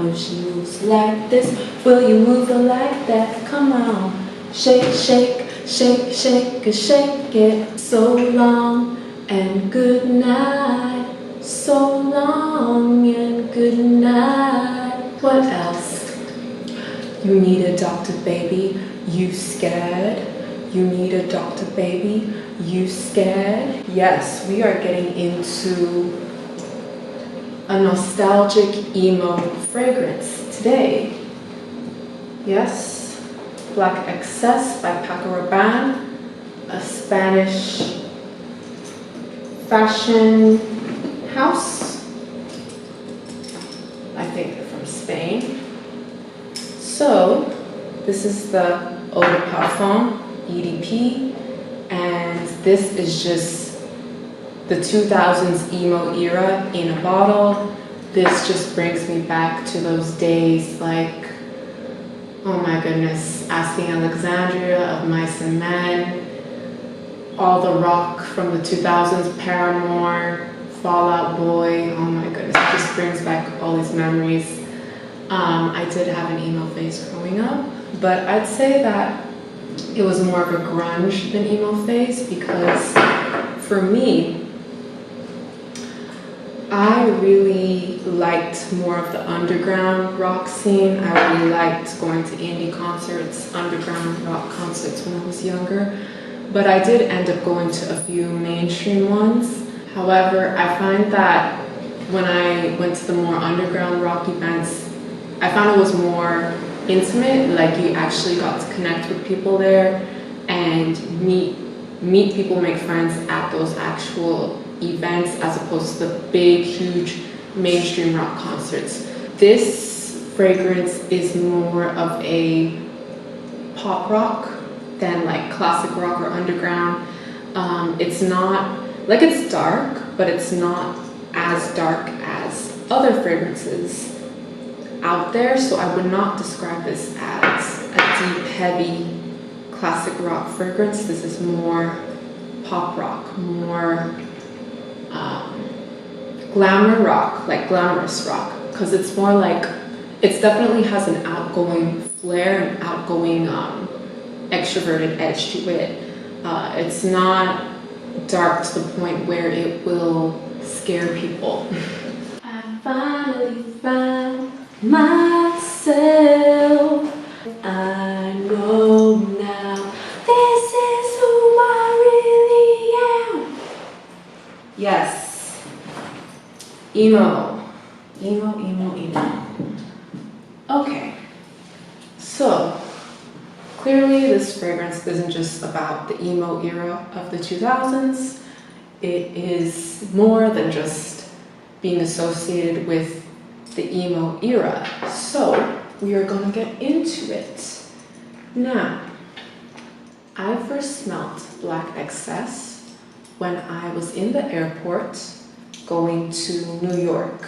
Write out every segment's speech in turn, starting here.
know she moves like this. Will you move her like that? Come on. Shake, shake, shake, shake, shake it. So long and good night. So long and good night. What else? You need a doctor, baby. You scared? You need a doctor, baby. You scared? Yes, we are getting into a nostalgic emo fragrance today. Yes, Black Excess by Paco Rabanne, a Spanish fashion house. I think they're from Spain. So, this is the Eau de Parfum EDP, and this is just the 2000s emo era in a bottle. This just brings me back to those days, like, oh my goodness, Asking Alexandria of Mice and Men, all the rock from the 2000s, Paramore, Fall Out Boy. Oh my goodness, it just brings back all these memories. I did have an emo phase growing up, but I'd say that it was more of a grunge than emo phase, because for me, I really liked more of the underground rock scene. I really liked going to indie concerts, underground rock concerts when I was younger. But I did end up going to a few mainstream ones. However, I find that when I went to the more underground rock events, I found it was more intimate, like you actually got to connect with people there and meet people, make friends at those actual events, as opposed to the big, huge mainstream rock concerts. This fragrance is more of a pop rock than like classic rock or underground. It's not, like, it's dark, but it's not as dark as other fragrances out there, so I would not describe this as a deep, heavy classic rock fragrance. This is more pop rock, more glamour rock, like glamorous rock, because it's more like, it definitely has an outgoing flair, an outgoing extroverted edge to it. It's not dark to the point where it will scare people. I finally found myself. I know now this is who I really am. Yes. Emo. Okay. So, clearly this fragrance isn't just about the emo era of the 2000s. It is more than just being associated with the emo era. So, we are going to get into it. Now, I first smelt Black Excess when I was in the airport going to New York.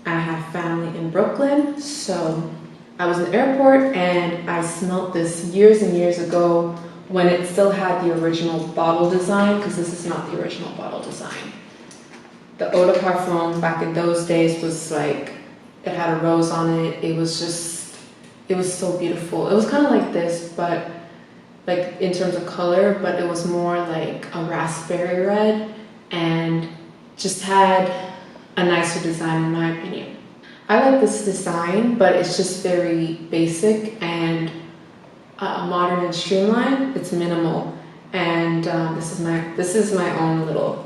I have family in Brooklyn, so I was in the airport and I smelled this years and years ago when it still had the original bottle design, because this is not the original bottle design. The Eau de Parfum back in those days was like, it had a rose on it. It was so beautiful. It was kind of like this, but like in terms of color, but it was more like a raspberry red and just had a nicer design in my opinion. I like this design, but it's just very basic and modern and streamlined. It's minimal, and this is my own little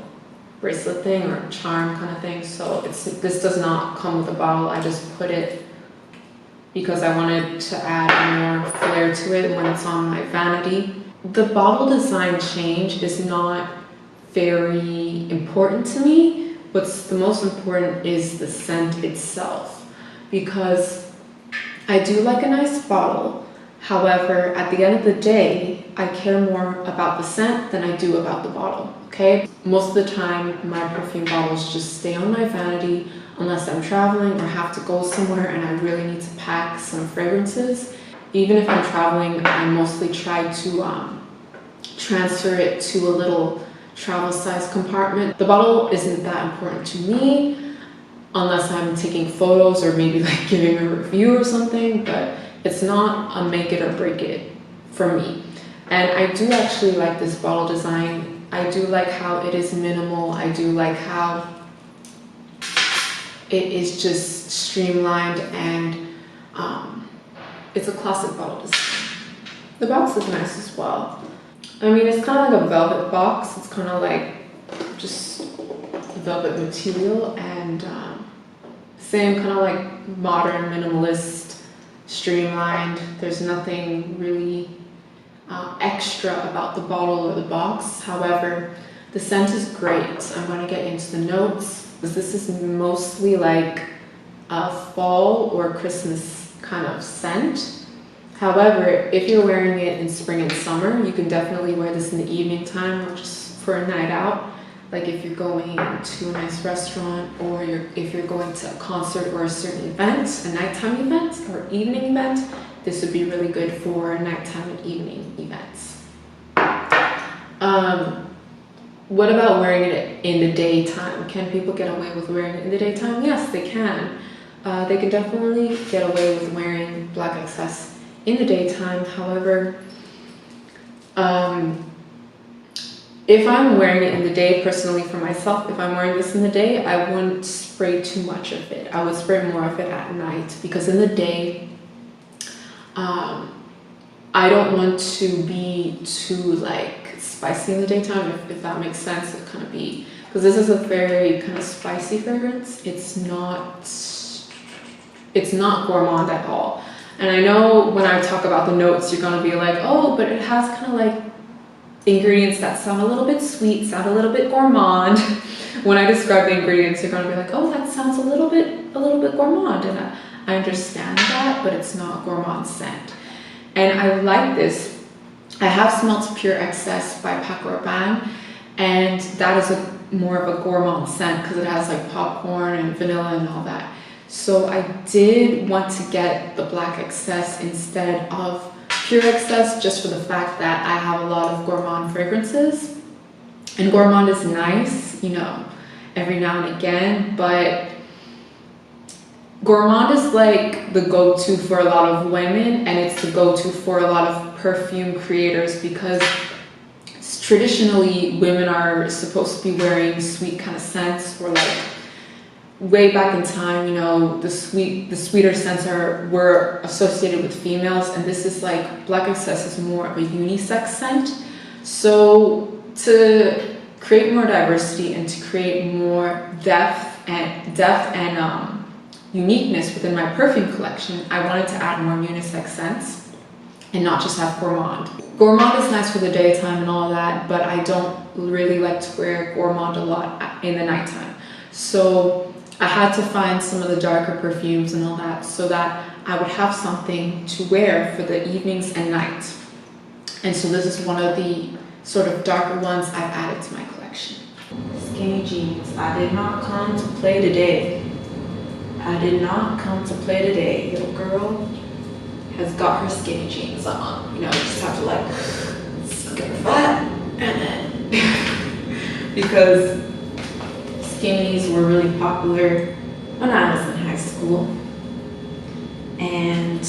bracelet thing or charm kind of thing. So this does not come with a bottle. I just put it because I wanted to add more flair to it when it's on my vanity. The bottle design change is not very important to me. What's the most important is the scent itself, because I do like a nice bottle. However, at the end of the day, I care more about the scent than I do about the bottle, okay? Most of the time, my perfume bottles just stay on my vanity unless I'm traveling or have to go somewhere and I really need to pack some fragrances. Even if I'm traveling, I mostly try to transfer it to a little travel size compartment. The bottle isn't that important to me. unless I'm taking photos or maybe like giving a review or something, but it's not a make it or break it for me. And I do actually like this bottle design. I do like how it is minimal. I do like how it is just streamlined, and it's a classic bottle design. The box is nice as well. I mean, it's kind of like a velvet box. It's kind of like just velvet material, and same kind of like modern minimalist, streamlined. There's nothing really extra about the bottle or the box. However, the scent is great. I'm going to get into the notes. This is mostly like a fall or Christmas kind of scent. However, if you're wearing it in spring and summer, you can definitely wear this in the evening time or just for a night out. Like if you're going to a nice restaurant, or if you're going to a concert or a certain event, a nighttime event or evening event, this would be really good for nighttime and evening events. What about wearing it in the daytime? Can people get away with wearing it in the daytime? Yes, they can. They can definitely get away with wearing Black Excess in the daytime. However, if I'm wearing it in the day, personally for myself, if I'm wearing this in the day, I wouldn't spray too much of it. I would spray more of it at night, because in the day, I don't want to be too like spicy in the daytime, if that makes sense. It kind of be, because this is a very kind of spicy fragrance. It's not gourmand at all. And I know when I talk about the notes, you're gonna be like, oh, but it has kind of like ingredients that sound a little bit sweet, sound a little bit gourmand. When I describe the ingredients, you're gonna be like, oh, that sounds a little bit gourmand. And I understand that, but it's not gourmand scent. And I like this. I have smelt Pure Excess by Paco Rabanne, and that is more of a gourmand scent because it has like popcorn and vanilla and all that. So I did want to get the Black Excess instead of Pure Excess, just for the fact that I have a lot of gourmand fragrances, and gourmand is nice, you know, every now and again, but gourmand is like the go-to for a lot of women, and it's the go-to for a lot of perfume creators, because traditionally women are supposed to be wearing sweet kind of scents, or like way back in time, you know, the sweeter scents were associated with females, and this is like Black Excess is more of a unisex scent. So to create more diversity and to create more depth and uniqueness within my perfume collection, I wanted to add more unisex scents and not just have gourmand. Gourmand is nice for the daytime and all that, but I don't really like to wear gourmand a lot in the nighttime. So I had to find some of the darker perfumes and all that so that I would have something to wear for the evenings and nights. And so this is one of the sort of darker ones I've added to my collection. Skinny jeans. I did not come to play today. I did not come to play today. Little girl has got her skinny jeans on. You know, you just have to like get her fat, and then because skinnies were really popular when I was in high school. And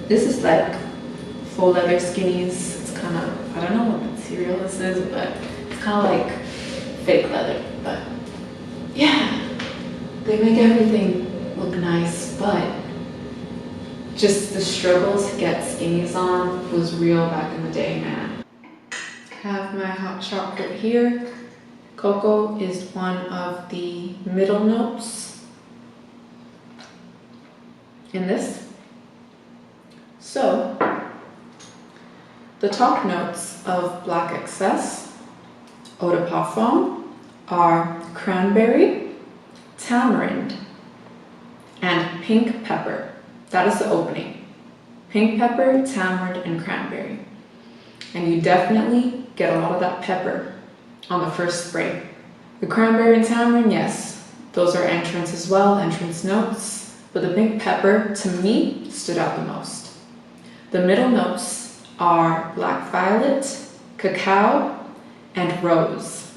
this is like faux leather skinnies. It's kind of, I don't know what material this is, but it's kind of like fake leather. But yeah, they make everything look nice, but just the struggle to get skinnies on was real back in the day, man. I have my hot chocolate here. Cocoa is one of the middle notes in this. So, the top notes of Black Excess Eau de Parfum are cranberry, tamarind, and pink pepper. That is the opening. Pink pepper, tamarind, and cranberry. And you definitely get a lot of that pepper on the first spray. The cranberry and tamarind, yes, those are entrance as well, entrance notes. But the pink pepper, to me, stood out the most. The middle notes are black violet, cacao, and rose.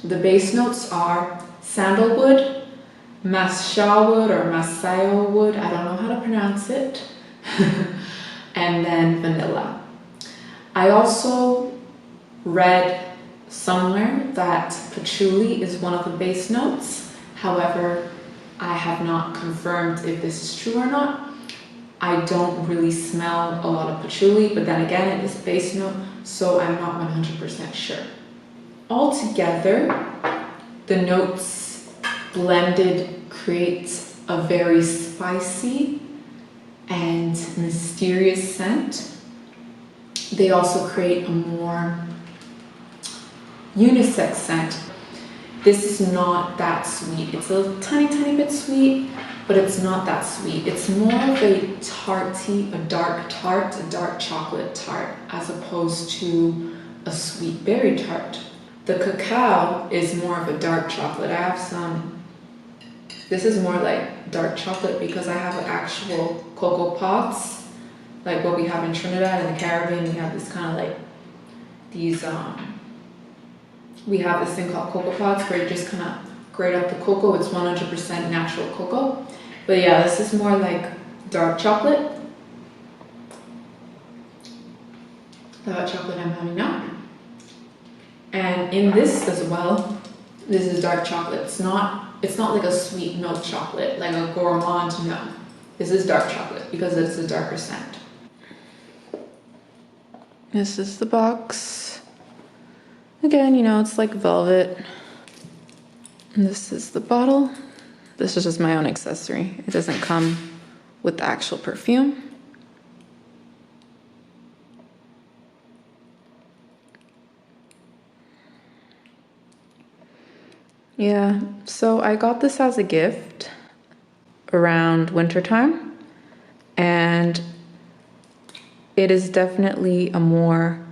The base notes are sandalwood, masha wood or masayo wood, I don't know how to pronounce it, and then vanilla. I also read somewhere that patchouli is one of the base notes. However, I have not confirmed if this is true or not. I don't really smell a lot of patchouli, but then again, it is base note, so I'm not 100% sure. Altogether, the notes blended create a very spicy and mysterious scent. They also create a more unisex scent. This is not that sweet. It's a tiny bit sweet, but it's not that sweet. It's more of a tarty, a dark tart, a dark chocolate tart, as opposed to a sweet berry tart. The cacao is more of a dark chocolate. I have some, this is more like dark chocolate because I have actual cocoa pods, like what we have in Trinidad and the Caribbean. We have this kind of like, these, we have this thing called cocoa pods where you just kind of grate up the cocoa. It's 100% natural cocoa. But yeah, this is more like dark chocolate. The hot chocolate I'm having now. And in this as well, this is dark chocolate. It's not like a sweet milk chocolate, like a gourmand, no. This is dark chocolate because it's a darker scent. This is the box. Again, you know, it's like velvet. And this is the bottle. This is just my own accessory. It doesn't come with the actual perfume. Yeah, so I got this as a gift around wintertime, and it is definitely a more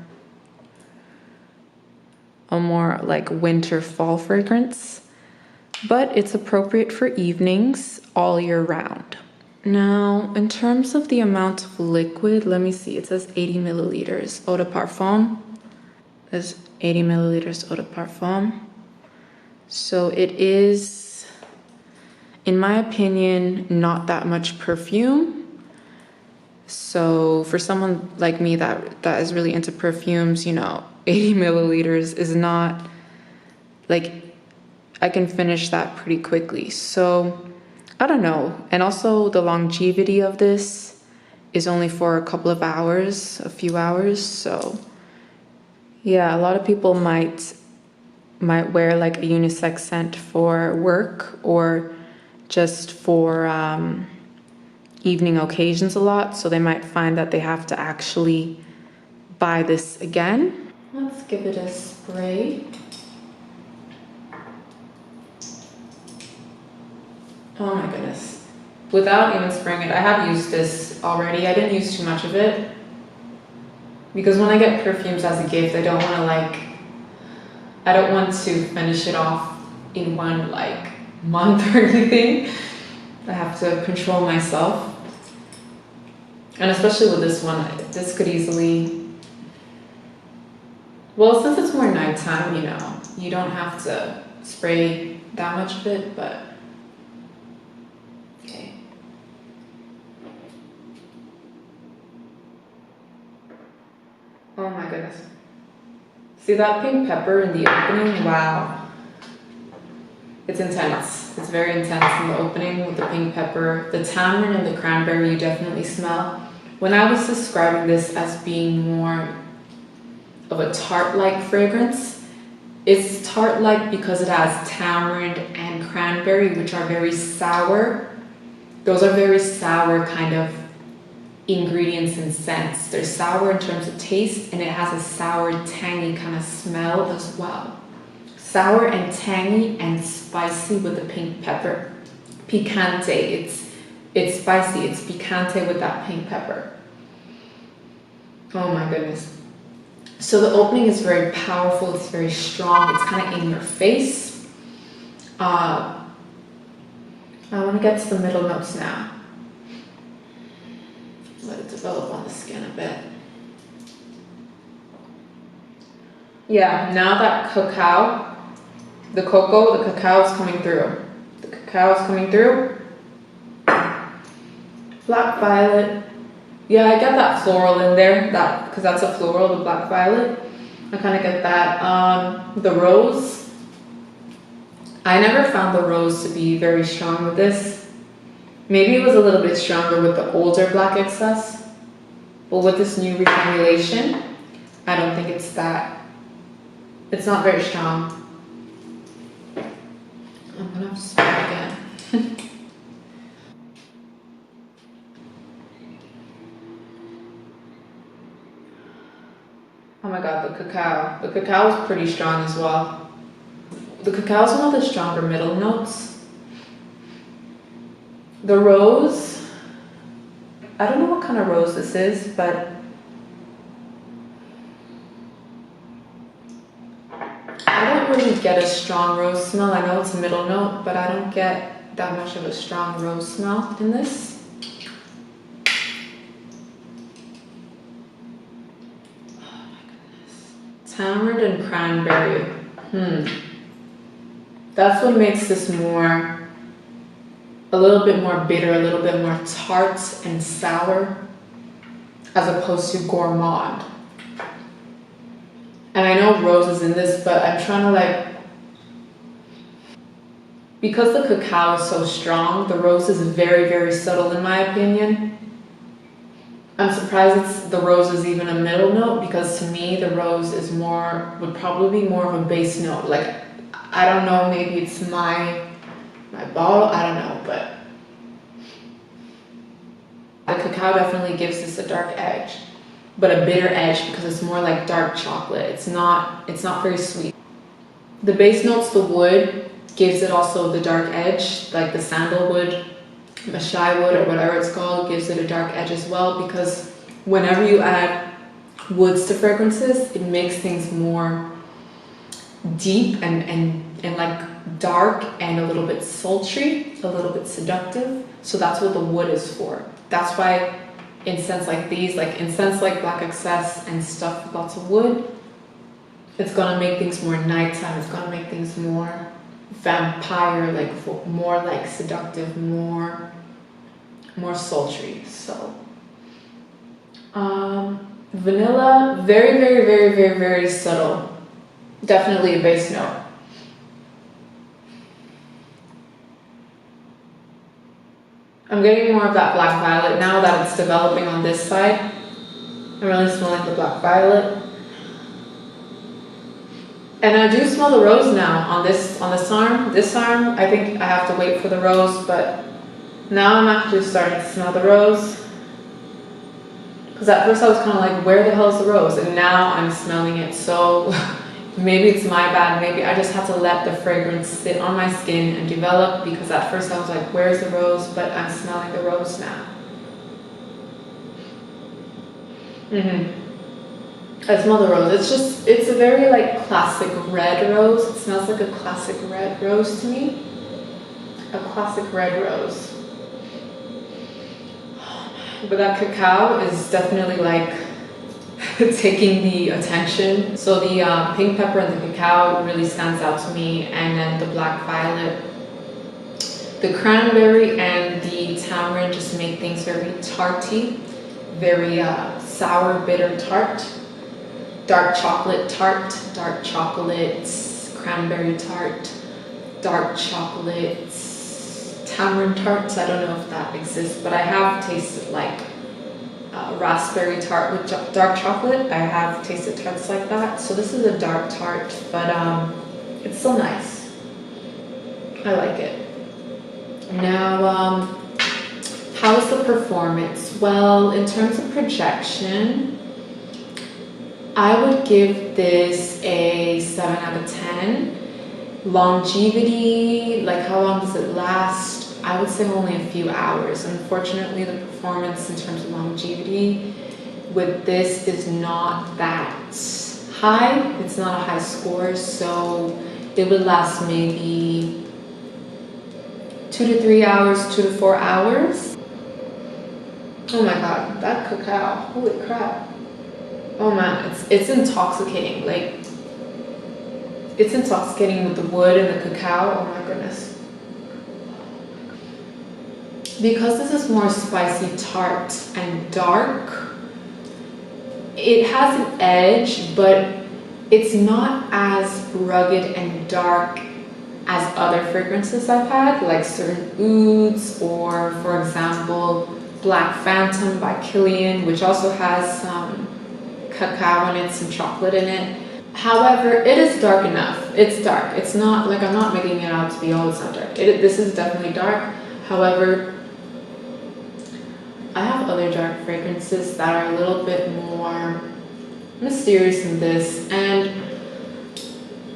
like winter fall fragrance, but it's appropriate for evenings all year round. Now, in terms of the amount of liquid, let me see, it says 80 milliliters eau de parfum. There's 80 milliliters eau de parfum. So it is, in my opinion, not that much perfume. So for someone like me that is really into perfumes, you know, 80 milliliters is not, like, I can finish that pretty quickly. So I don't know. And also the longevity of this is only for a couple of hours, a few hours. So yeah, a lot of people might wear like a unisex scent for work or just for evening occasions a lot. So they might find that they have to actually buy this again. Let's give it a spray. Oh my goodness. Without even spraying it, I have used this already. I didn't use too much of it because when I get perfumes as a gift, I don't want to finish it off in one like month or anything. I have to control myself. And especially with this one, this could easily, well, since it's more nighttime, you know, you don't have to spray that much of it, but okay. Oh my goodness. See that pink pepper in the opening? Wow. It's intense. It's very intense in the opening with the pink pepper. The tamarind and the cranberry you definitely smell. When I was describing this as being more of a tart-like fragrance, it's tart-like because it has tamarind and cranberry, which are very sour. Those are very sour kind of ingredients and scents. They're sour in terms of taste, and it has a sour, tangy kind of smell as well. Sour and tangy and spicy with the pink pepper. Picante, it's spicy, it's picante with that pink pepper. Oh my goodness. So the opening is very powerful, it's very strong, it's kind of in your face. I want to get to the middle notes now. Let it develop on the skin a bit. Yeah, now that cacao The cocoa, the cacao is coming through. The cacao is coming through. Black violet. Yeah, I get that floral in there, that because that's a floral, the black violet. I kind of get that. The rose. I never found the rose to be very strong with this. Maybe it was a little bit stronger with the older black excess. But with this new reformulation, I don't think it's that. It's not very strong. I'm gonna have to smell it again. Oh my god, the cacao. The cacao is pretty strong as well. The cacao is one of the stronger middle notes. The rose, I don't know what kind of rose this is, but I don't really get a strong rose smell. I know it's a middle note, but I don't get that much of a strong rose smell in this. Oh my goodness. Tamarind and cranberry. That's what makes this more, a little bit more bitter, a little bit more tart and sour, as opposed to gourmand. And I know rose is in this, but I'm trying to like, because the cacao is so strong, the rose is very, very subtle in my opinion. I'm surprised the rose is even a middle note, because to me the rose is more, would probably be more of a base note. Like, I don't know, maybe it's my bottle, I don't know, but the cacao definitely gives this a dark edge, but a bitter edge because it's more like dark chocolate. It's not very sweet. The base notes, the wood, gives it also the dark edge, like the sandalwood, the shy wood, or whatever it's called, gives it a dark edge as well, because whenever you add woods to fragrances, it makes things more deep and like dark and a little bit sultry, a little bit seductive. So that's what the wood is for. That's why incense like these, like incense like black excess and stuff with lots of wood, it's gonna make things more nighttime. It's gonna make things more vampire, like more like seductive, more sultry. So vanilla, very, very, very, very, very subtle. Definitely a base note. I'm getting more of that black violet now that it's developing on this side. I'm really smelling the black violet. And I do smell the rose now on this arm. This arm, I think I have to wait for the rose, but now I'm actually starting to smell the rose. Because at first I was kind of like, where the hell is the rose? And now I'm smelling it. So maybe it's my bad. Maybe I just have to let the fragrance sit on my skin and develop, because at first I was like, where's the rose? But I'm smelling the rose now. I smell the rose. It's a very like classic red rose. It smells like a classic red rose to me. A classic red rose. But that cacao is definitely like taking the attention. So the pink pepper and the cacao really stands out to me, and then the black violet. The cranberry and the tamarind just make things very tarty, very sour, bitter tart. Dark chocolate tart, dark chocolate, cranberry tart, dark chocolate, tamarind tarts. I don't know if that exists, but I have tasted like raspberry tart with dark chocolate. I have tasted tarts like that. So this is a dark tart, but it's still nice. I like it. Now, how's the performance? Well, in terms of projection, I would give this a 7 out of 10. Longevity, like how long does it last? I would say only a few hours. Unfortunately, the performance in terms of longevity with this is not that high. It's not a high score, so it would last maybe 2 to 3 hours, 2 to 4 hours. Oh my god, that cacao, holy crap. Oh man, it's intoxicating. Like, It's intoxicating with the wood and the cacao. Oh my goodness. Because this is more spicy, tart, and dark, it has an edge, but it's not as rugged and dark as other fragrances I've had, like certain ouds, or for example, Black Phantom by Kilian, which also has some cacao in it, some chocolate in it. However, it is dark enough. It's dark. It's not like I'm not making it out to be, oh, it's not dark. This is definitely dark. However, I have other dark fragrances that are a little bit more mysterious than this. And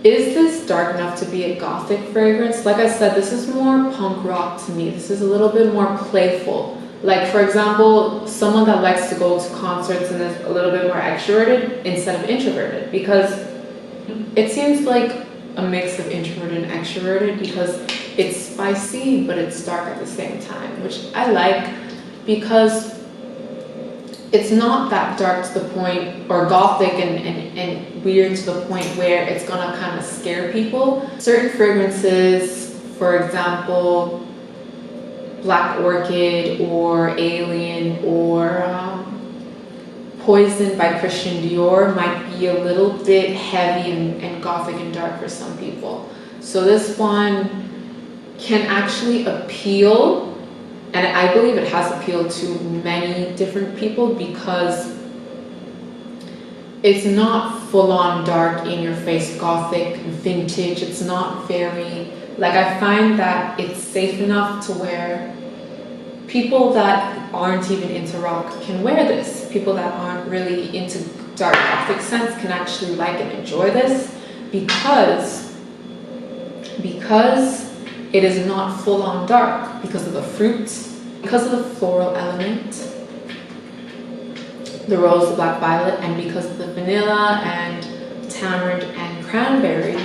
is this dark enough to be a gothic fragrance? Like I said, this is more punk rock to me. This is a little bit more playful. Like, for example, someone that likes to go to concerts and is a little bit more extroverted instead of introverted, because it seems like a mix of introverted and extroverted, because it's spicy but it's dark at the same time, which I like, because it's not that dark to the point, or gothic and weird to the point where it's gonna kind of scare people. Certain fragrances, for example, Black Orchid or Alien or Poison by Christian Dior might be a little bit heavy and gothic and dark for some people. So this one can actually appeal, and I believe it has appealed to many different people, because it's not full-on dark, in-your-face gothic vintage. It's not very, like, I find that it's safe enough to where people that aren't even into rock can wear this. People that aren't really into dark gothic scents can actually like and enjoy this, because it is not full-on dark, because of the fruits, because of the floral element, the rose, the black violet, and because of the vanilla and tamarind and cranberry.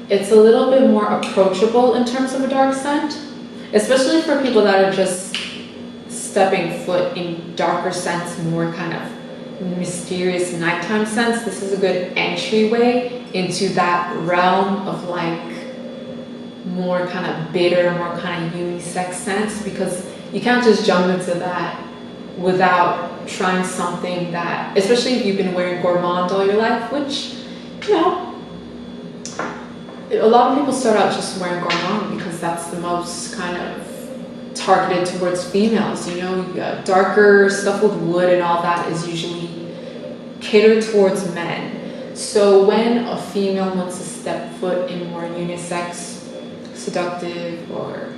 It's a little bit more approachable in terms of a dark scent, especially for people that are just stepping foot in darker scents, more kind of mysterious nighttime scents. This is a good entryway into that realm of like more kind of bitter, more kind of unisex scents, because you can't just jump into that without trying something that, especially if you've been wearing gourmand all your life, which, you know, a lot of people start out just wearing gourmand because that's the most kind of targeted towards females. You know, darker stuff with wood and all that is usually catered towards men. So when a female wants to step foot in more unisex, seductive, or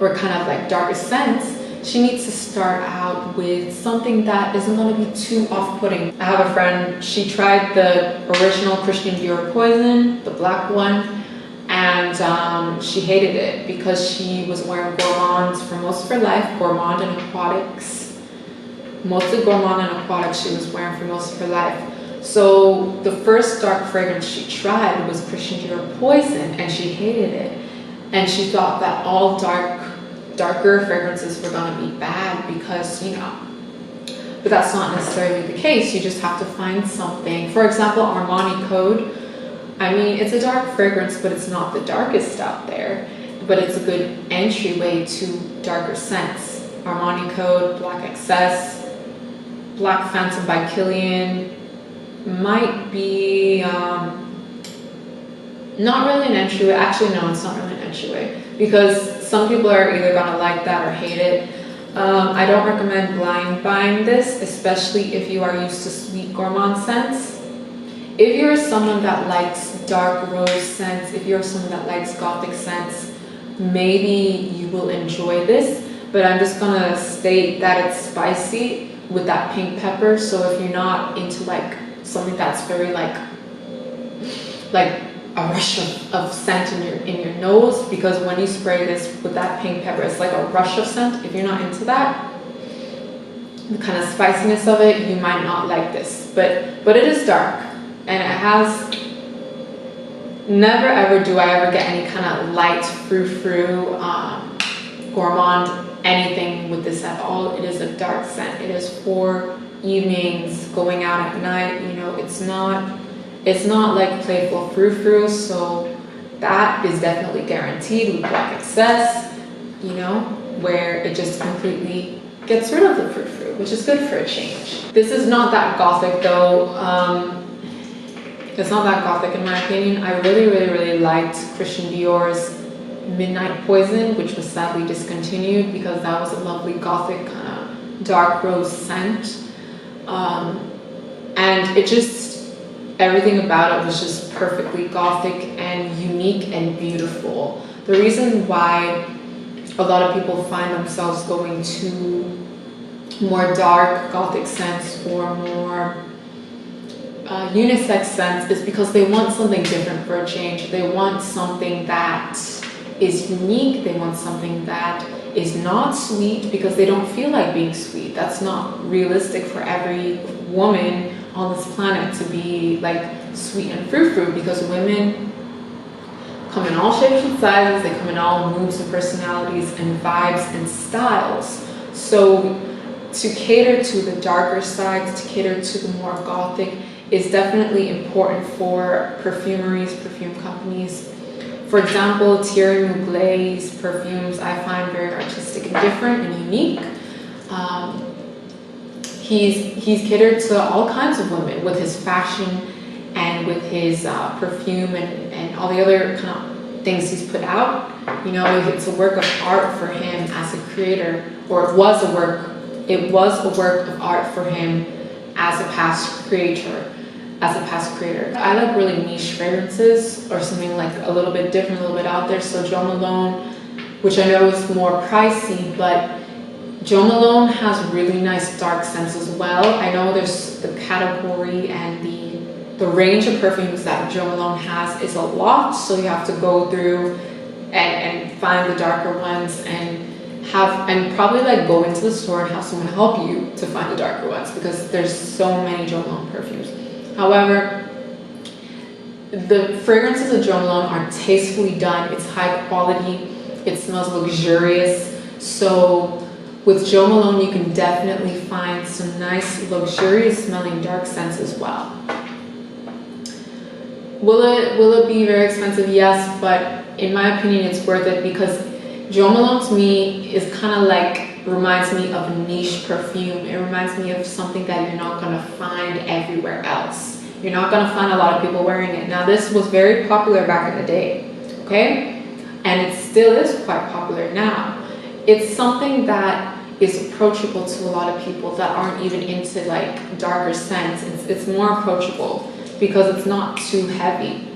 kind of like darker scents, she needs to start out with something that isn't going to be too off-putting. I have a friend, she tried the original Christian Dior Poison, the black one, and she hated it because she was wearing gourmands for most of her life, gourmand and aquatics. Mostly gourmand and aquatics she was wearing for most of her life. So the first dark fragrance she tried was Christian Dior Poison, and she hated it. And she thought that all darker fragrances were going to be bad because, you know, but that's not necessarily the case. You just have to find something. For example, Armani Code. I mean, it's a dark fragrance, but it's not the darkest out there. But it's a good entryway to darker scents. Armani Code, Black Excess, Black Phantom by Kilian might be not really an entryway. Actually, no, it's not really an entryway, because some people are either gonna like that or hate it. I don't recommend blind buying this, especially if you are used to sweet gourmand scents. If you're someone that likes dark rose scents, if you're someone that likes gothic scents, maybe you will enjoy this. But I'm just gonna state that it's spicy with that pink pepper. So if you're not into like something that's very like a rush of scent in your nose, because when you spray this with that pink pepper, it's like a rush of scent. If you're not into that, the kind of spiciness of it, you might not like this. But it is dark, and it has, never ever do I ever get any kind of light frou-frou gourmand anything with this at all. It is a dark scent. It is for evenings, going out at night. You know, it's not It's not like playful frou-frou, so that is definitely guaranteed with Black Excess, you know, where it just completely gets rid of the frou-frou, which is good for a change. This is not that gothic though. It's not that gothic in my opinion. I really liked Christian Dior's Midnight Poison, which was sadly discontinued because that was a lovely gothic kind of dark rose scent. And it just, everything about it was just perfectly gothic and unique and beautiful. The reason why a lot of people find themselves going to more dark gothic scents or more unisex scents is because they want something different for a change. They want something that is unique. They want something that is not sweet because they don't feel like being sweet. That's not realistic for every woman on this planet to be like sweet and frou-frou, because women come in all shapes and sizes. They come in all moods and personalities and vibes and styles. So to cater to the darker sides, to cater to the more gothic, is definitely important for perfumeries, perfume companies. For example, Thierry Mugler's perfumes I find very artistic and different and unique. He's catered to all kinds of women with his fashion and with his perfume and all the other kind of things he's put out. You know, it's a work of art for him as a creator, or it was a work of art for him as a past creator. I like really niche fragrances or something like a little bit different, a little bit out there. So Jo Malone, which I know is more pricey, but Jo Malone has really nice dark scents as well. I know there's the category and the range of perfumes that Jo Malone has is a lot, so you have to go through and find the darker ones and probably like go into the store and have someone help you to find the darker ones, because there's so many Jo Malone perfumes. However, the fragrances of Jo Malone are tastefully done. It's high quality. It smells luxurious. So with Jo Malone, you can definitely find some nice, luxurious smelling dark scents as well. Will it be very expensive? Yes, but in my opinion, it's worth it, because Jo Malone to me is kind of like, reminds me of a niche perfume. It reminds me of something that you're not going to find everywhere else. You're not going to find a lot of people wearing it. Now, this was very popular back in the day, okay? And it still is quite popular now. It's something that is approachable to a lot of people that aren't even into like darker scents. It's more approachable because it's not too heavy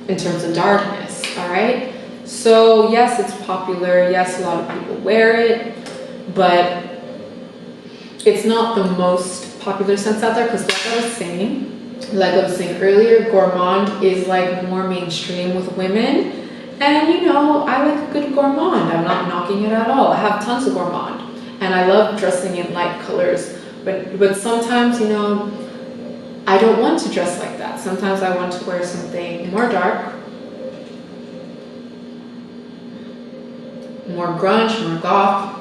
in terms of darkness, all right? So yes, it's popular. Yes, a lot of people wear it, but it's not the most popular scents out there, because like I was saying earlier, gourmand is like more mainstream with women. And you know, I like a good gourmand. I'm not knocking it at all. I have tons of gourmand and I love dressing in light colors, but sometimes, you know, I don't want to dress like that. Sometimes I want to wear something more dark, more grunge, more goth,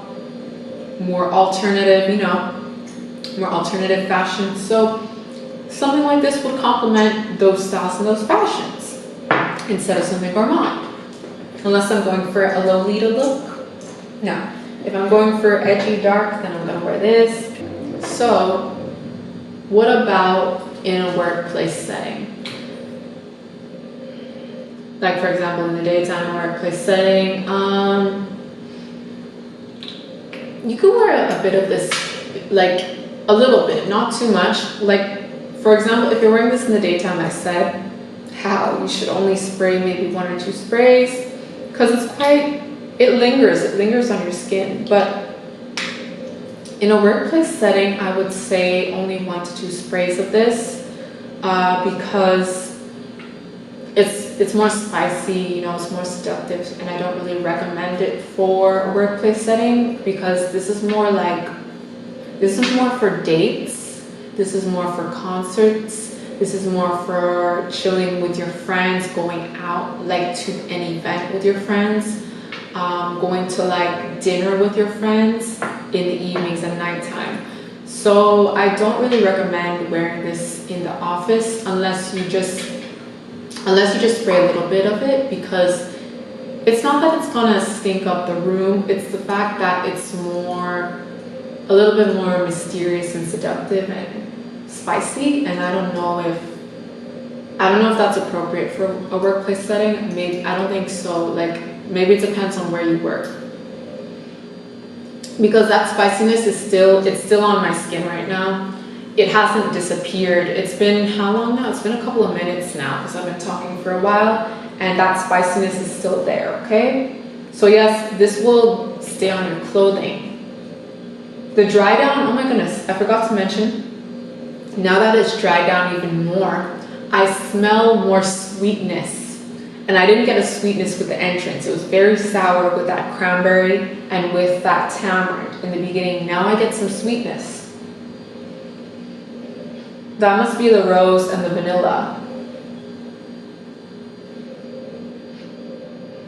more alternative, you know, more alternative fashion. So something like this would complement those styles and those fashions instead of something gourmand. Unless I'm going for a Lolita look. No. If I'm going for edgy dark, then I'm going to wear this. So what about in a workplace setting? Like, for example, in the daytime workplace setting, you can wear a bit of this, like a little bit, not too much. Like, for example, if you're wearing this in the daytime, I said how you should only spray maybe 1 or 2 sprays, because it lingers on your skin. But in a workplace setting, I would say only 1 to 2 sprays of this, because it's more spicy, you know, it's more seductive, and I don't really recommend it for a workplace setting, because this is more for dates, this is more for concerts, this is more for chilling with your friends, going out like to an event with your friends, going to like dinner with your friends in the evenings and nighttime. So I don't really recommend wearing this in the office unless you just spray a little bit of it, because it's not that it's gonna stink up the room, it's the fact that it's a little bit more mysterious and seductive and spicy, and I don't know if that's appropriate for a workplace setting. Maybe, I don't think so. Like, maybe it depends on where you work. Because that spiciness is still on my skin right now. It hasn't disappeared. It's been how long now? It's been a couple of minutes now because I've been talking for a while, and that spiciness is still there, okay? So yes, this will stay on your clothing. The dry down, oh my goodness, I forgot to mention, now that it's dried down even more, I smell more sweetness. And I didn't get a sweetness with the entrance. It was very sour with that cranberry and with that tamarind in the beginning. Now I get some sweetness. That must be the rose and the vanilla.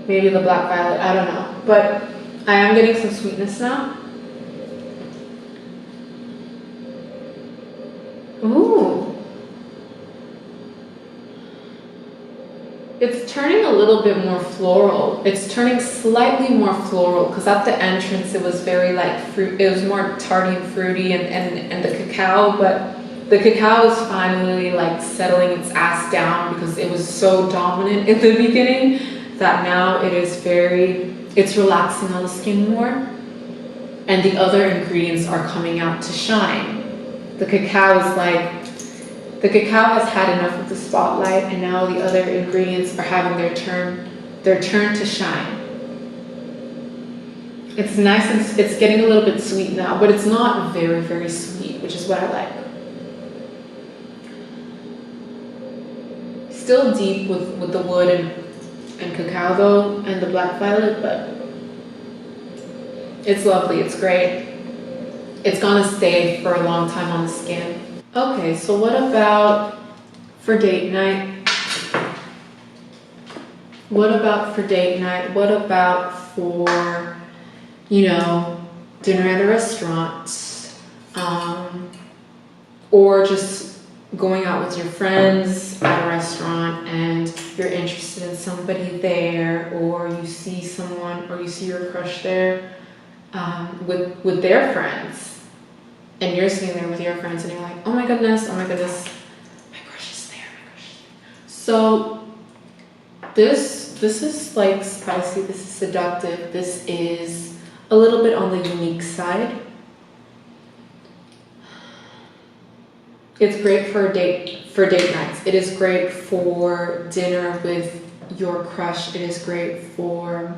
Maybe the black violet, I don't know. But I am getting some sweetness now. Ooh. It's turning a little bit more floral. It's turning slightly more floral, because at the entrance it was very like fruit. It was more tarty and fruity, and the cacao, but the cacao is finally like settling its ass down because it was so dominant in the beginning that now it's relaxing on the skin more, and the other ingredients are coming out to shine. The cacao has had enough of the spotlight, and now the other ingredients are having their turn to shine. It's nice, and it's getting a little bit sweet now, but it's not very, very sweet, which is what I like. Still deep with the wood and cacao though, and the black violet, but it's lovely, it's great. It's gonna stay for a long time on the skin. Okay, so what about for date night? What about for date night? What about for, dinner at a restaurant? Or just going out with your friends at a restaurant and you're interested in somebody there, or you see someone, or you see your crush there with their friends. And you're sitting there with your friends and you're like, oh my goodness, my crush is there, So this is like spicy, this is seductive, this is a little bit on the unique side. It's great for date nights. It is great for dinner with your crush. It is great for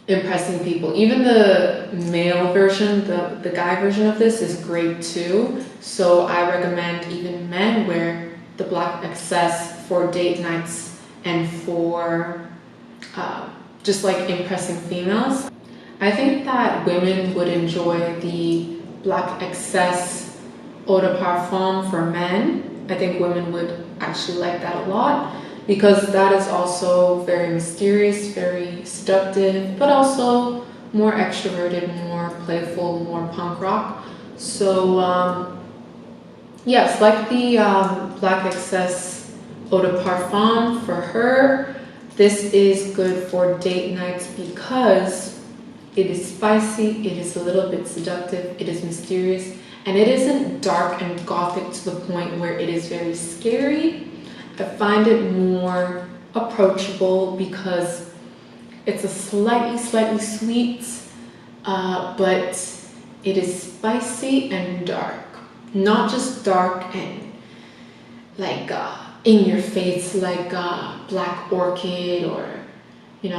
impressing people. Even the male version, the guy version of this is great too. So I recommend even men wear the black excess for date nights and for just like impressing females. I think that women would enjoy the black excess eau de parfum for men. I think women would actually like that a lot, because that is also very mysterious, very seductive, but also more extroverted, more playful, more punk rock. So yes, like the Black Excess Eau de Parfum for her, this is good for date nights because it is spicy, it is a little bit seductive, it is mysterious, and it isn't dark and gothic to the point where it is very scary. I find it more approachable because it's a slightly sweet, but it is spicy and dark. Not just dark and like in your face like Black Orchid or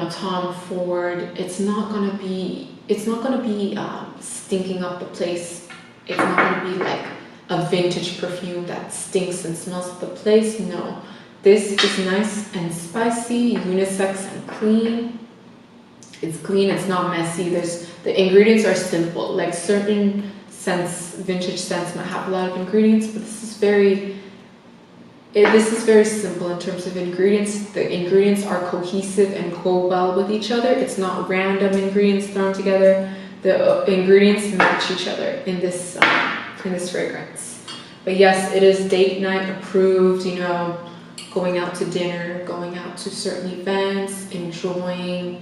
Tom Ford. It's not gonna be stinking up the place. It's not gonna be like a vintage perfume that stinks and smells of the place. No, this is nice and spicy, unisex and clean. It's clean, it's not messy. The ingredients are simple. Like certain scents, vintage scents might have a lot of ingredients, but this is very simple in terms of ingredients. The ingredients are cohesive and go well with each other. It's not random ingredients thrown together. The ingredients match each other in this fragrance. But yes, it is date night approved, you know, going out to dinner, going out to certain events, enjoying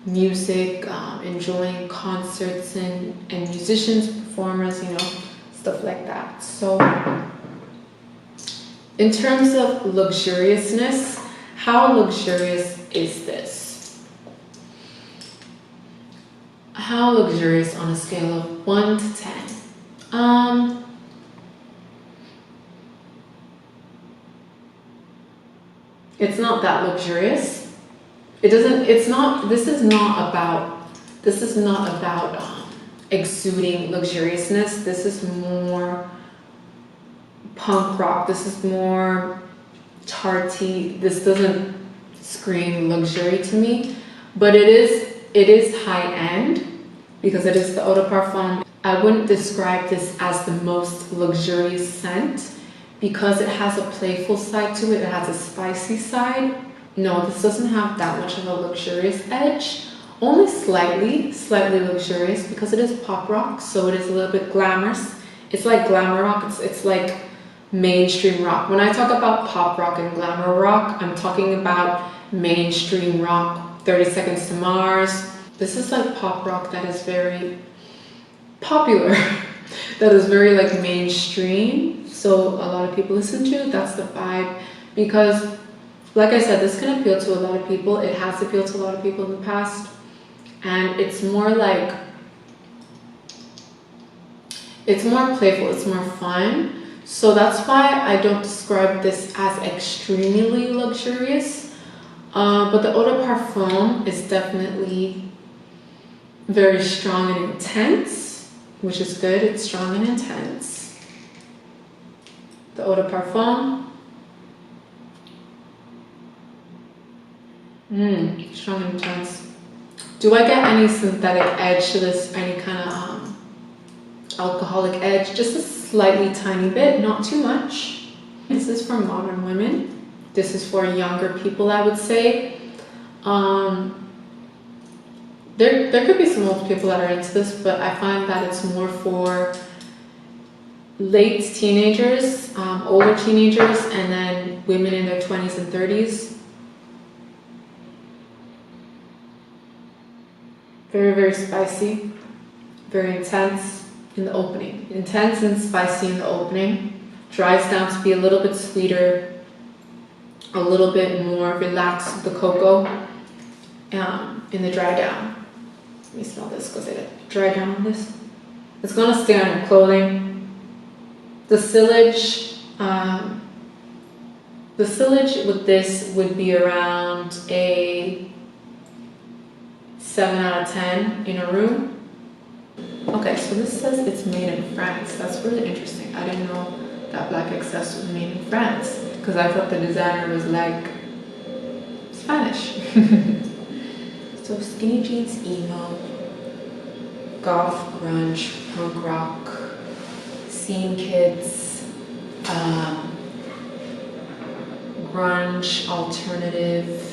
music, enjoying concerts and musicians, performers, you know, stuff like that. So in terms of luxuriousness, how luxurious is this? How luxurious on a scale of 1 to 10? It's not that luxurious. This is not about exuding luxuriousness. This is more punk rock. This is more tarty. This doesn't scream luxury to me, but it is high end because it is the eau de parfum. I wouldn't describe this as the most luxurious scent because it has a playful side to it. It has a spicy side. No, this doesn't have that much of a luxurious edge. Only slightly luxurious because it is pop rock, so it is a little bit glamorous. It's like glamour rock. It's like mainstream rock. When I talk about pop rock and glamour rock, I'm talking about mainstream rock, 30 Seconds to Mars. This is like pop rock that is very popular, that is very like mainstream. So a lot of people listen to, that's the vibe. Because like I said, this can appeal to a lot of people. It has appealed to a lot of people in the past. And it's more like, it's more playful, it's more fun. So that's why I don't describe this as extremely luxurious. But the eau de parfum is definitely very strong and intense, which is good. It's strong and intense. The eau de parfum. Strong and intense. Do I get any synthetic edge to this? Any kind of alcoholic edge? Just a slightly tiny bit, not too much. This is for modern women. This is for younger people, I would say. There could be some old people that are into this, but I find that it's more for late teenagers, older teenagers, and then women in their 20s and 30s. Very, very spicy, very intense in the opening. Intense and spicy in the opening. Dries down to be a little bit sweeter, a little bit more relaxed with the cocoa in the dry down. Let me smell this because I did dry down on this. It's gonna stay on your clothing. The sillage with this would be around a 7 out of 10 in a room. Okay, so this says it's made in France. That's really interesting. I didn't know that Black Excess was made in France because I thought the designer was like Spanish. So skinny jeans, emo, goth, grunge, punk rock, scene kids, grunge, alternative,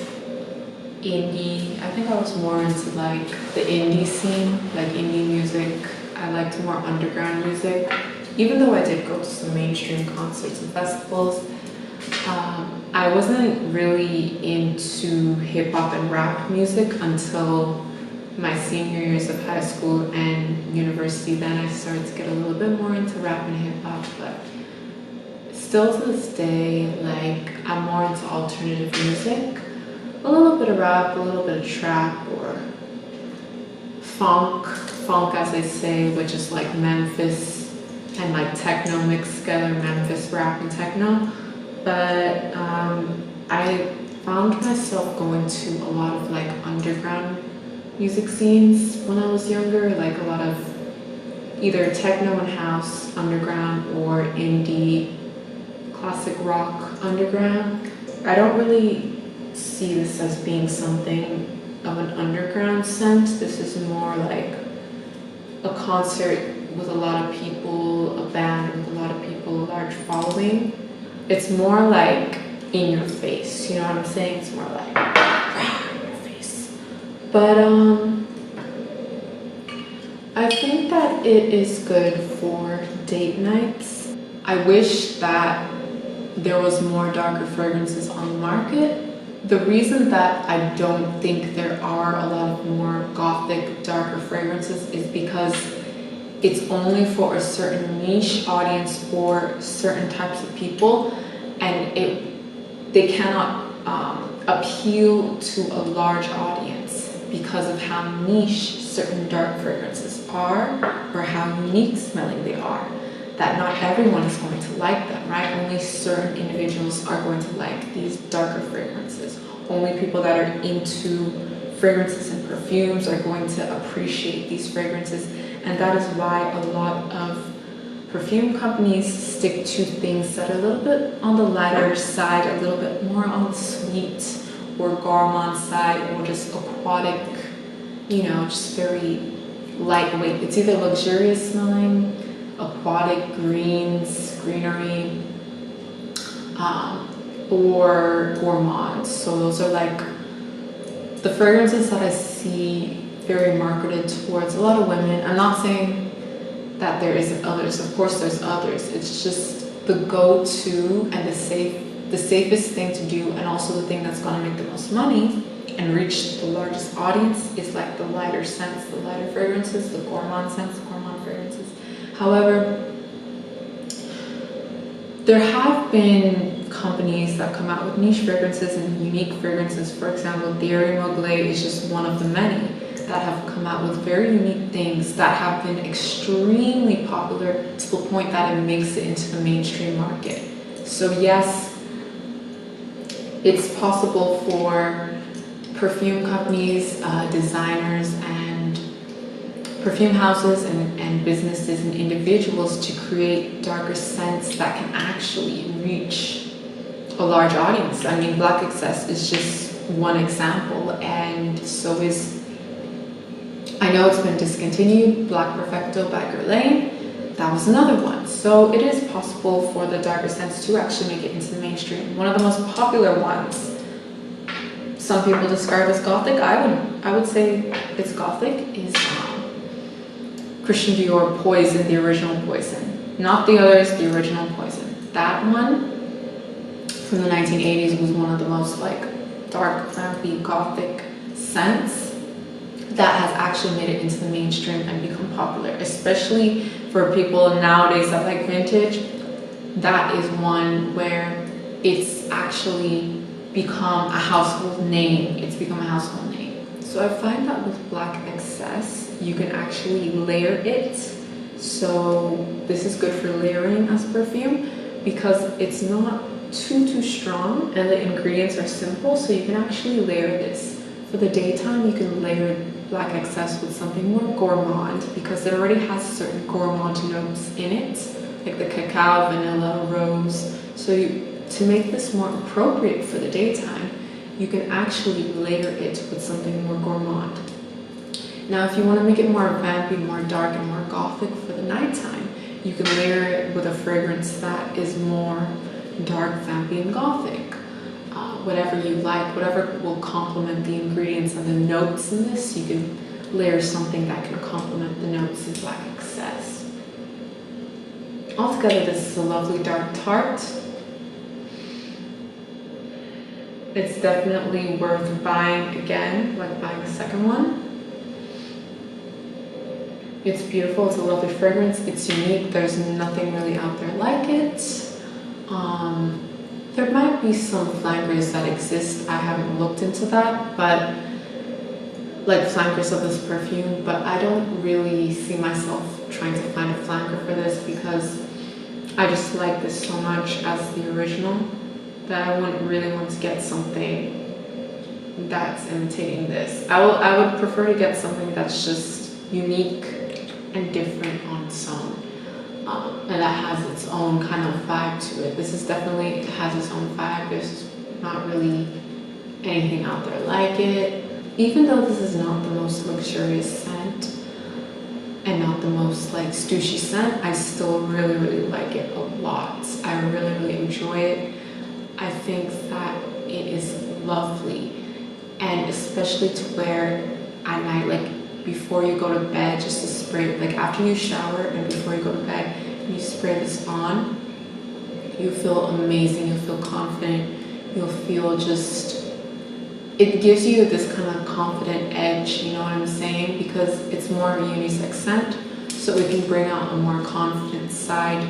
indie. I think I was more into like the indie scene, like indie music. I liked more underground music. Even though I did go to some mainstream concerts and festivals, I wasn't really into hip hop and rap music until my senior years of high school and university. Then I started to get a little bit more into rap and hip hop, but still to this day, like I'm more into alternative music. A little bit of rap, a little bit of trap, or funk as they say, which is like Memphis and like techno mixed together, Memphis rap and techno. But I found myself going to a lot of like underground music scenes when I was younger, like a lot of either techno and house underground or indie classic rock underground. I don't really see this as being something of an underground sense. This is more like a concert with a lot of people, a band with a lot of people, a large following. It's more like in your face, you know what I'm saying? It's more like in your face. But I think that it is good for date nights. I wish that there was more darker fragrances on the market. The reason that I don't think there are a lot of more gothic, darker fragrances is because it's only for a certain niche audience for certain types of people, and they cannot appeal to a large audience because of how niche certain dark fragrances are or how unique smelling they are. That not everyone is going to like them, right? Only certain individuals are going to like these darker fragrances. Only people that are into fragrances and perfumes are going to appreciate these fragrances. And that is why a lot of perfume companies stick to things that are a little bit on the lighter side, a little bit more on the sweet or gourmand side, or just aquatic, just very lightweight. It's either luxurious smelling, aquatic greens, greenery, or gourmand. So those are like the fragrances that I see very marketed towards a lot of women. I'm not saying that there isn't others. Of course there's others. It's just the go-to and the safest thing to do, and also the thing that's going to make the most money and reach the largest audience is like the lighter scents, the lighter fragrances, the gourmand scents, gourmand fragrances. However, there have been companies that come out with niche fragrances and unique fragrances. For example, Thierry Mugler is just one of the many that have come out with very unique things that have been extremely popular to the point that it makes it into the mainstream market. So yes, it's possible for perfume companies, designers, and perfume houses and businesses and individuals to create darker scents that can actually reach a large audience. I mean, Black Excess is just one example, and so is, I know it's been discontinued, Black Perfecto by Guerlain, that was another one. So it is possible for the darker scents to actually make it into the mainstream. One of the most popular ones, some people describe as gothic, I would say it's gothic, is Christian Dior Poison, the original Poison. Not the others, the original Poison. That one from the 1980s was one of the most like dark, vampy, gothic scents that has actually made it into the mainstream and become popular, especially for people nowadays that like vintage. That is one where it's actually become a household name. It's become a household name. So I find that with Black Excess, you can actually layer it. So this is good for layering as perfume because it's not too strong and the ingredients are simple, so you can actually layer this. For the daytime, you can layer Black Excess with something more gourmand because it already has certain gourmand notes in it, like the cacao, vanilla, rose. So to make this more appropriate for the daytime, you can actually layer it with something more gourmand. Now, if you want to make it more vampy, more dark, and more gothic for the nighttime, you can layer it with a fragrance that is more dark, vampy, and gothic. Whatever you like, whatever will complement the ingredients and the notes in this, you can layer something that can complement the notes in Black Excess. Altogether, this is a lovely dark tart. It's definitely worth buying again, like buying a second one. It's beautiful, it's a lovely fragrance, it's unique, there's nothing really out there like it. There might be some flankers that exist, I haven't looked into that, but like flankers of this perfume, but I don't really see myself trying to find a flanker for this because I just like this so much as the original that I wouldn't really want to get something that's imitating this. I would prefer to get something that's just unique and different on its own. And that has its own kind of vibe to it. This is definitely, it has its own vibe. There's not really anything out there like it. Even though this is not the most luxurious scent and not the most like stooshy scent, I still really like it a lot. I really enjoy it. I think that it is lovely, and especially to wear at night. Like before you go to bed, just to spray, like after you shower and before you go to bed, and you spray this on, you feel amazing, you'll feel confident, you'll feel just, it gives you this kind of confident edge, you know what I'm saying? Because it's more of a unisex scent, so it can bring out a more confident side.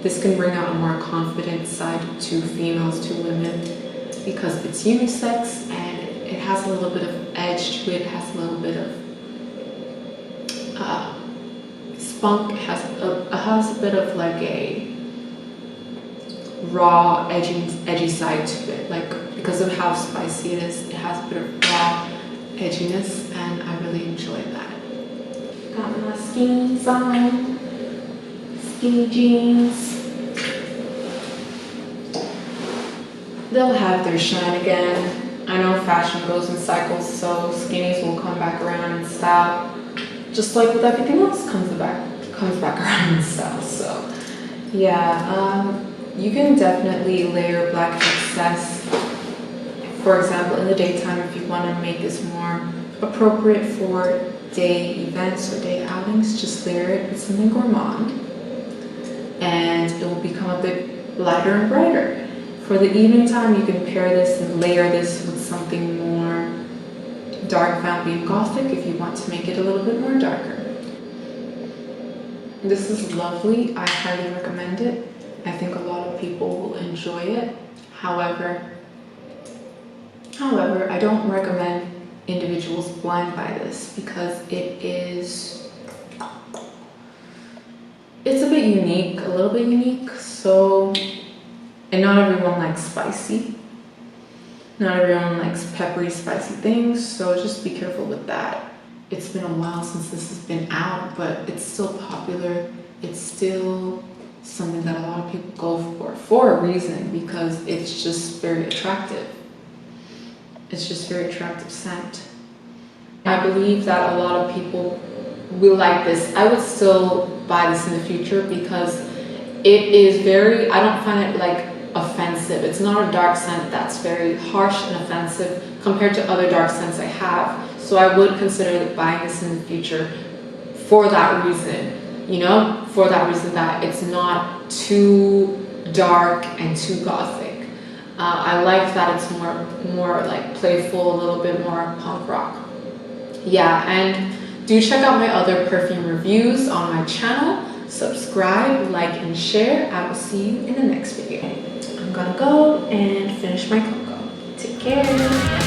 This can bring out a more confident side to females, to women, because it's unisex and it has a little bit of edge to it, it has a little bit of spunk, it has a bit of like a raw, edgy side to it, like because of how spicy it is, it has a bit of raw edginess, and I really enjoy that. Got my skinnies on, skinny jeans. They'll have their shine again. I know fashion goes in cycles, so skinnies will come back around in style. Just like with everything else comes back around in style. So yeah, you can definitely layer black excess. For example, in the daytime, if you want to make this more appropriate for day events or day outings, just layer it with something gourmand and it will become a bit lighter and brighter. For the evening time, you can pair this and layer this with something more dark, vampy, and gothic if you want to make it a little bit more darker. This is lovely. I highly recommend it. I think a lot of people will enjoy it. However, I don't recommend individuals blind buy this because it's a bit unique, a little bit unique. So, and not everyone likes spicy. Not everyone likes peppery, spicy things. So just be careful with that. It's been a while since this has been out, but it's still popular. It's still something that a lot of people go for a reason, because it's just very attractive. It's just very attractive scent. I believe that a lot of people will like this. I would still buy this in the future because it is very, I don't find it like offensive. It's not a dark scent that's very harsh and offensive compared to other dark scents I have. So I would consider buying this in the future for that reason, you know, for that reason that it's not too dark and too gothic. I like that it's more like playful, a little bit more punk rock. Yeah, and do check out my other perfume reviews on my channel. Subscribe, like, and share. I will see you in the next video. I'm gonna go and finish my cocoa. Take care.